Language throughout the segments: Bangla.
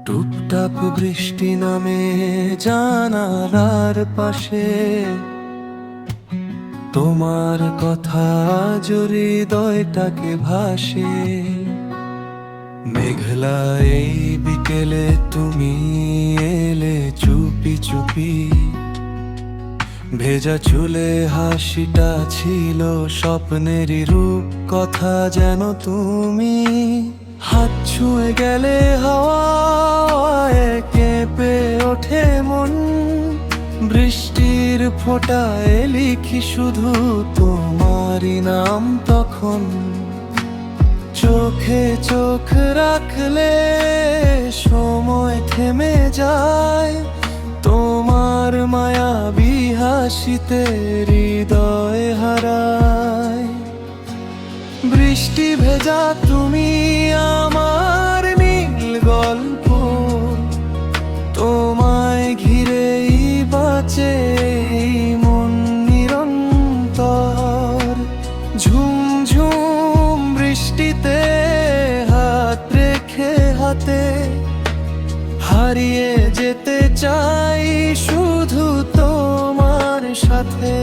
টুপটাপ বৃষ্টি নামে জানালার পাশে, তোমার কথা হৃদয়টাকে ভাসে। মেঘলা এই বিকেলে তুমি এলে চুপি চুপি, ভেজা চুলে হাসিটা ছিল স্বপ্নেরই রূপ, কথা যেন তুমি। হাত ছুঁয়ে গেলে হাওয়ায় কেঁপে ওঠে মন, বৃষ্টির ফোঁটায় লিখি শুধু তোমারই নাম তখন। চোখে চোখ রাখলে সময় থেমে যায়, তোমার মায়াবী হাসিতে হৃদয় হারায়। বৃষ্টি ভেজা তুমি আমার নীল গল্প, তোমায় ঘিরেই বাঁচে এই মন নিরন্তর। ঝুমঝুম বৃষ্টিতে হাত রেখে হাতে, হারিয়ে যেতে চাই শুধু তোমার সাথে।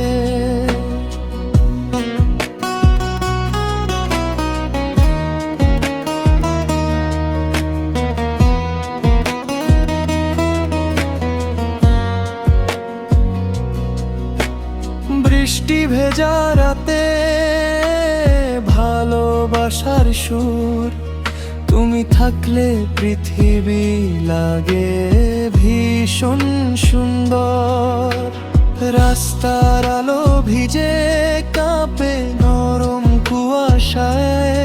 বৃষ্টি ভেজা রাতে ভালোবাসার সুর, তুমি থাকলে পৃথিবী লাগে ভীষণ সুন্দর। রাস্তার আলো ভিজে কাঁপে নরম কুয়াশায়,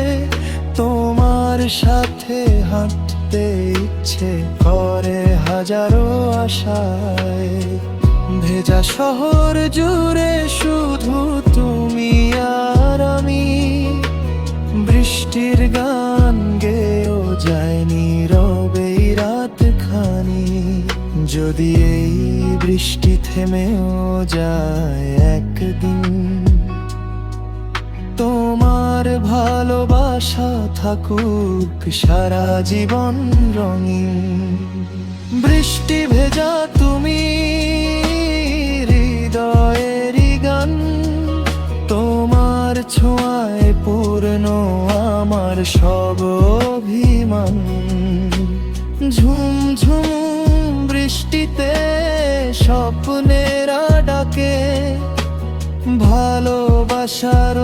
তোমার সাথে হাঁটতে ইচ্ছে করে হাজারো আশায়। ভেজা শহর জুড়ে শুধু তুমি আর আমি, বৃষ্টির গান গেয়েও যায় নীরবে রাত খানি। যদি এই বৃষ্টি থেমেও যায় একদিন, তোমার ভালোবাসা থাকুক সারা জীবন রঙিন। বৃষ্টি ভেজা তুমি হৃদয়েরই গান, তোমার ছোঁয়ায় পূর্ণ আমার সব অভিমান। ঝুমঝুম বৃষ্টিতে স্বপ্নেরা ডাকে, ভালোবাসার